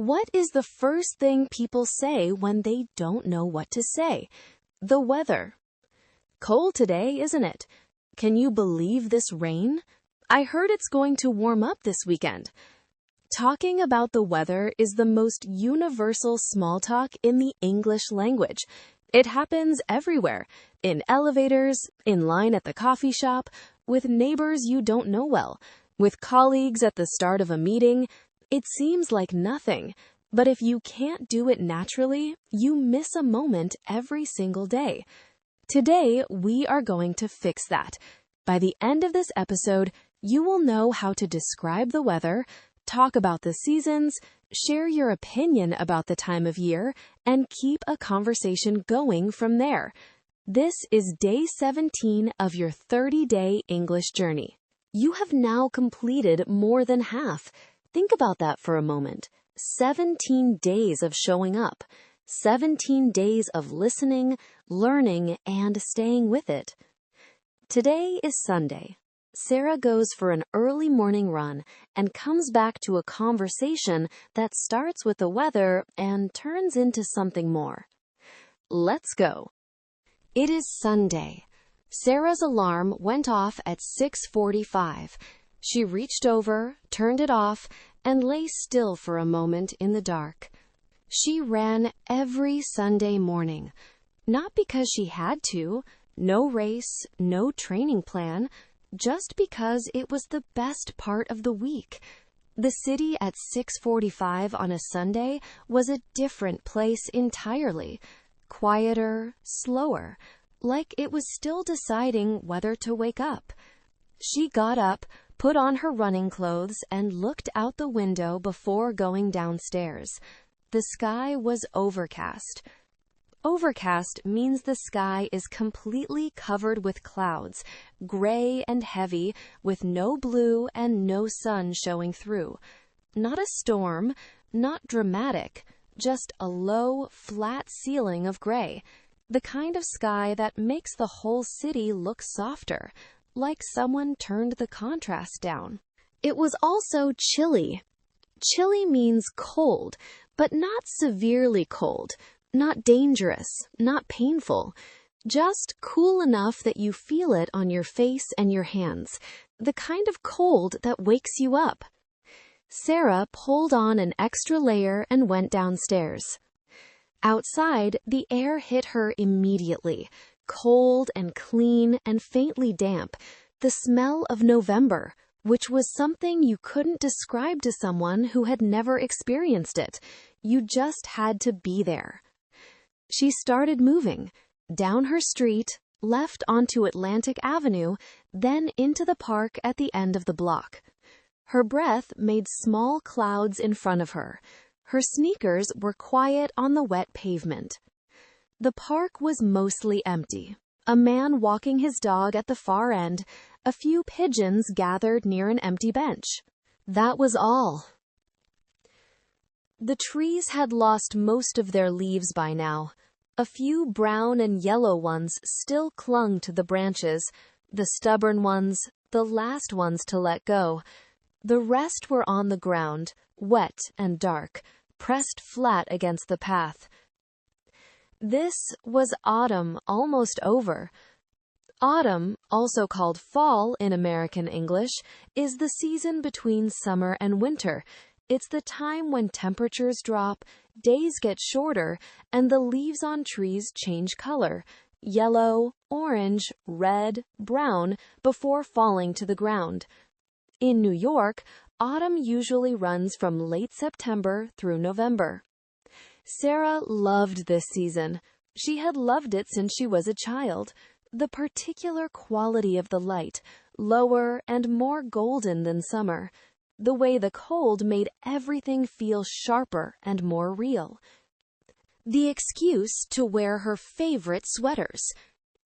What is the first thing people say when they don't know what to say? The weather. Cold today, isn't it? Can you believe this rain? I heard it's going to warm up this weekend. Talking about the weather is the most universal small talk in the English language. It happens everywhere, in elevators, in line at the coffee shop, with neighbors you don't know well, with colleagues at the start of a meeting. It seems like nothing, but if you can't do it naturally, you miss a moment every single day. Today, we are going to fix that. By the end of this episode, you will know how to describe the weather, talk about the seasons, share your opinion about the time of year, and keep a conversation going from there. This is day 17 of your 30-day English journey. You have now completed more than half. Think about that for a moment. 17 days of showing up. 17 days of listening, learning, and staying with it. Today is Sunday. Sarah goes for an early morning run and comes back to a conversation that starts with the weather and turns into something more. Let's go. It is Sunday. Sarah's alarm went off at 6:45. She reached over, turned it off, and lay still for a moment in the dark. She ran every Sunday morning, not because she had to, no race, no training plan, just because it was the best part of the week. The city at 6:45 on a Sunday was a different place entirely, quieter, slower, like it was still deciding whether to wake up. She got up, put on her running clothes, and looked out the window before going downstairs. The sky was overcast. Overcast means the sky is completely covered with clouds, gray and heavy, with no blue and no sun showing through. Not a storm, not dramatic, just a low, flat ceiling of gray, the kind of sky that makes the whole city look softer, like someone turned the contrast down. It was also chilly. Chilly means cold, but not severely cold, not dangerous, not painful, just cool enough that you feel it on your face and your hands, the kind of cold that wakes you up. Sarah pulled on an extra layer and went downstairs. Outside, the air hit her immediately. Cold and clean and faintly damp, the smell of November, which was something you couldn't describe to someone who had never experienced it. You just had to be there. She started moving, down her street, left onto Atlantic Avenue, then into the park at the end of the block. Her breath made small clouds in front of her. Her sneakers were quiet on the wet pavement. The park was mostly empty. A man walking his dog at the far end, a few pigeons gathered near an empty bench. That was all. The trees had lost most of their leaves by now. A few brown and yellow ones still clung to the branches, the stubborn ones, the last ones to let go. The rest were on the ground, wet and dark, pressed flat against the path. This was autumn almost over. Autumn, also called fall in American English, is the season between summer and winter. It's the time when temperatures drop, days get shorter, and the leaves on trees change color, yellow, orange, red, brown, before falling to the ground. In New York, autumn usually runs from late September through November. Sarah loved this season. She had loved it since she was a child. The particular quality of the light, lower and more golden than summer. The way the cold made everything feel sharper and more real. The excuse to wear her favorite sweaters.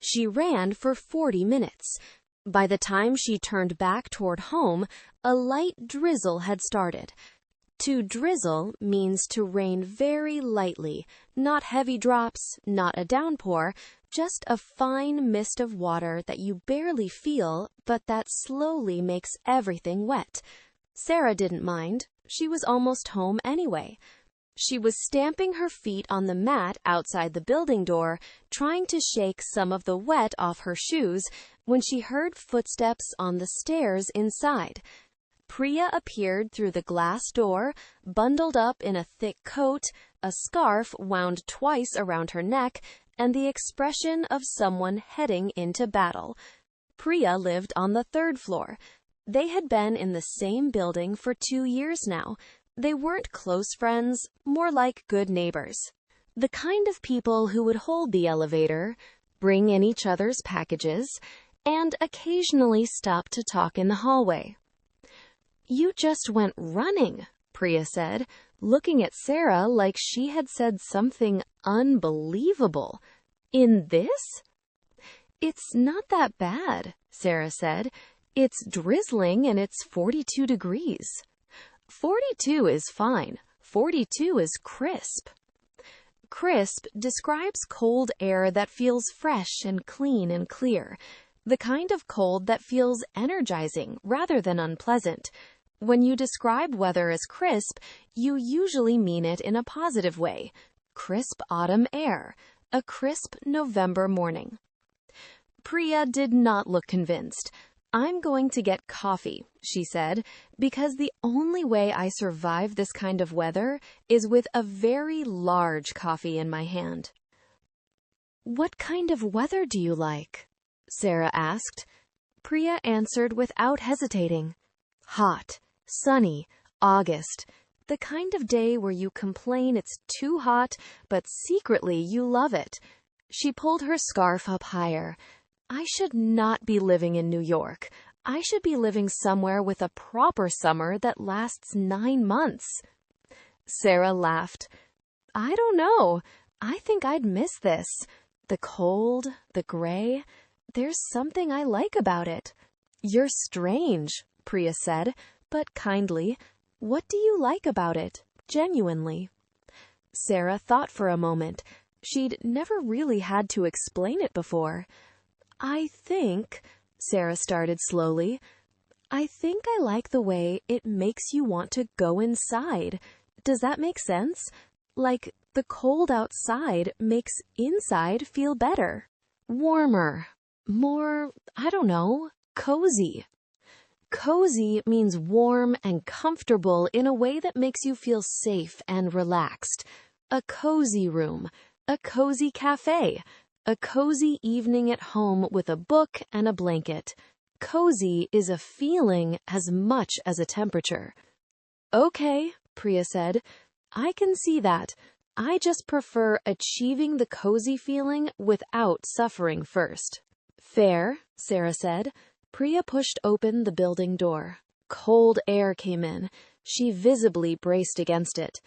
She ran for 40 minutes. By the time she turned back toward home, a light drizzle had started. To drizzle means to rain very lightly, not heavy drops, not a downpour, just a fine mist of water that you barely feel, but that slowly makes everything wet. Sarah didn't mind. She was almost home anyway. She was stamping her feet on the mat outside the building door, trying to shake some of the wet off her shoes, when she heard footsteps on the stairs inside. Priya appeared through the glass door, bundled up in a thick coat, a scarf wound twice around her neck, and the expression of someone heading into battle. Priya lived on the third floor. They had been in the same building for 2 years now. They weren't close friends, more like good neighbors. The kind of people who would hold the elevator, bring in each other's packages, and occasionally stop to talk in the hallway. "You just went running," Priya said, looking at Sarah like she had said something unbelievable. "In this?" "It's not that bad," Sarah said. "It's drizzling and it's 42 degrees. 42 is fine. 42 is crisp." Crisp describes cold air that feels fresh and clean and clear, the kind of cold that feels energizing rather than unpleasant. When you describe weather as crisp, you usually mean it in a positive way. Crisp autumn air, a crisp November morning. Priya did not look convinced. "I'm going to get coffee," she said, "because the only way I survive this kind of weather is with a very large coffee in my hand." "What kind of weather do you like?" Sarah asked. Priya answered without hesitating. "Hot, sunny, August. The kind of day where you complain it's too hot, but secretly you love it." She pulled her scarf up higher. "I should not be living in New York. I should be living somewhere with a proper summer that lasts 9 months. Sarah laughed. "I don't know. I think I'd miss this. The cold, the gray. There's something I like about it." "You're strange," Priya said, but kindly. "What do you like about it, genuinely?" Sarah thought for a moment. She'd never really had to explain it before. "I think," Sarah started slowly, "I think I like the way it makes you want to go inside. Does that make sense? Like the cold outside makes inside feel better. Warmer. More, I don't know, cozy." Cozy means warm and comfortable in a way that makes you feel safe and relaxed. A cozy room, a cozy cafe, a cozy evening at home with a book and a blanket. Cozy is a feeling as much as a temperature. "Okay," Priya said. "I can see that. I just prefer achieving the cozy feeling without suffering first." "Fair," Sarah said. Priya pushed open the building door. Cold air came in. She visibly braced against it.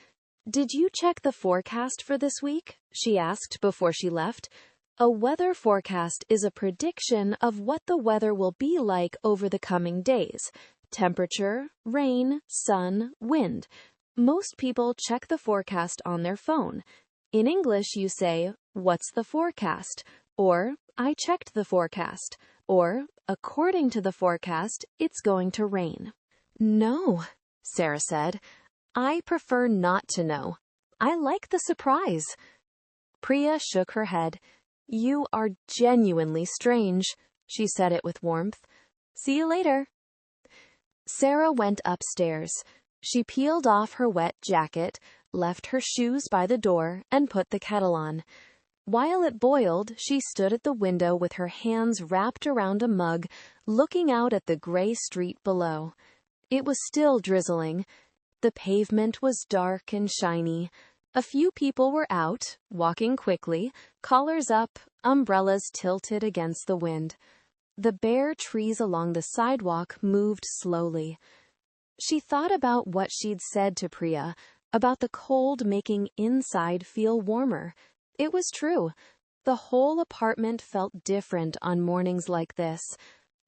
"Did you check the forecast for this week?" she asked before she left. A weather forecast is a prediction of what the weather will be like over the coming days. Temperature, rain, sun, wind. Most people check the forecast on their phone. In English, you say, "What's the forecast?" Or, "I checked the forecast." Or, "According to the forecast, it's going to rain." "No," Sarah said. "I prefer not to know. I like the surprise." Priya shook her head. "You are genuinely strange." She said it with warmth. "See you later." Sarah went upstairs. She peeled off her wet jacket, left her shoes by the door, and put the kettle on. While it boiled, she stood at the window with her hands wrapped around a mug, looking out at the gray street below. It was still drizzling. The pavement was dark and shiny. A few people were out, walking quickly, collars up, umbrellas tilted against the wind. The bare trees along the sidewalk moved slowly. She thought about what she'd said to Priya, about the cold making inside feel warmer. It was true. The whole apartment felt different on mornings like this.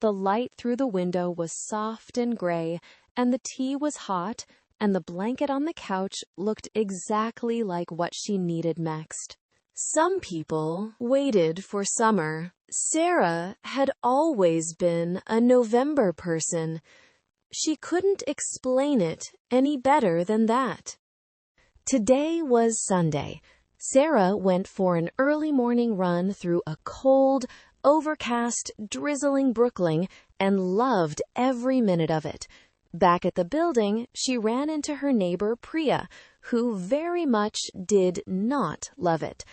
The light through the window was soft and gray, and the tea was hot, and the blanket on the couch looked exactly like what she needed next. Some people waited for summer. Sarah had always been a November person. She couldn't explain it any better than that. Today was Sunday. Sarah went for an early morning run through a cold, overcast, drizzling Brooklyn and loved every minute of it. Back at the building, she ran into her neighbor Priya, who very much did not love it.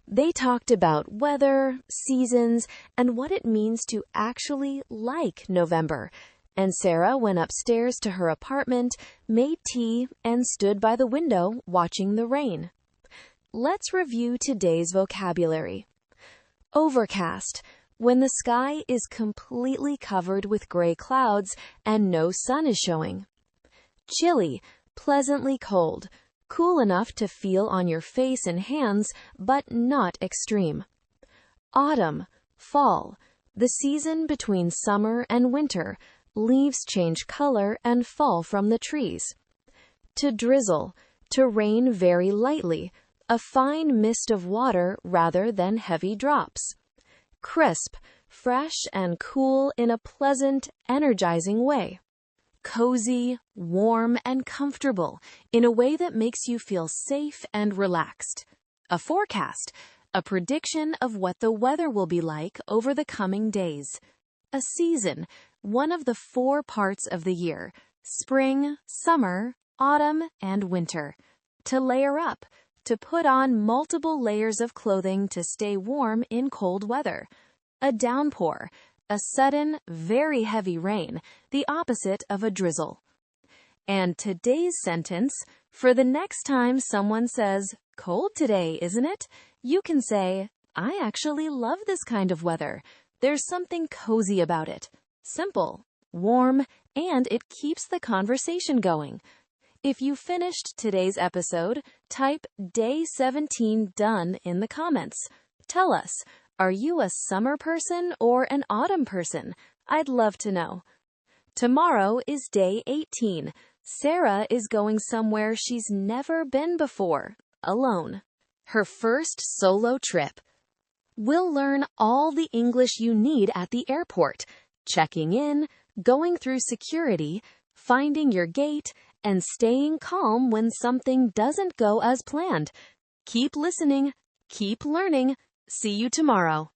They talked about weather, seasons, and what it means to actually like November. And Sarah went upstairs to her apartment, made tea, and stood by the window watching the rain. Let's review today's vocabulary. Overcast, when the sky is completely covered with gray clouds and no sun is showing. Chilly, pleasantly cold, cool enough to feel on your face and hands, but not extreme. Autumn, fall, the season between summer and winter. Leaves change color and fall from the trees. To drizzle, to rain very lightly, a fine mist of water rather than heavy drops. Crisp, fresh and cool in a pleasant, energizing way. Cozy, warm, and comfortable in a way that makes you feel safe and relaxed. A forecast, a prediction of what the weather will be like over the coming days. A season, one of the 4 parts of the year: spring, summer, autumn, and winter. To layer up, to put on multiple layers of clothing to stay warm in cold weather. A downpour, a sudden, very heavy rain, the opposite of a drizzle. And today's sentence, for the next time someone says, "Cold today, isn't it?" you can say, "I actually love this kind of weather. There's something cozy about it. Simple, warm, and it keeps the conversation going." If you finished today's episode, type Day 17 done in the comments. Tell us, are you a summer person or an autumn person? I'd love to know. Tomorrow is Day 18. Sarah is going somewhere she's never been before, alone. Her first solo trip. We'll learn all the English you need at the airport, checking in, going through security, finding your gate, and staying calm when something doesn't go as planned. Keep listening, keep learning. See you tomorrow.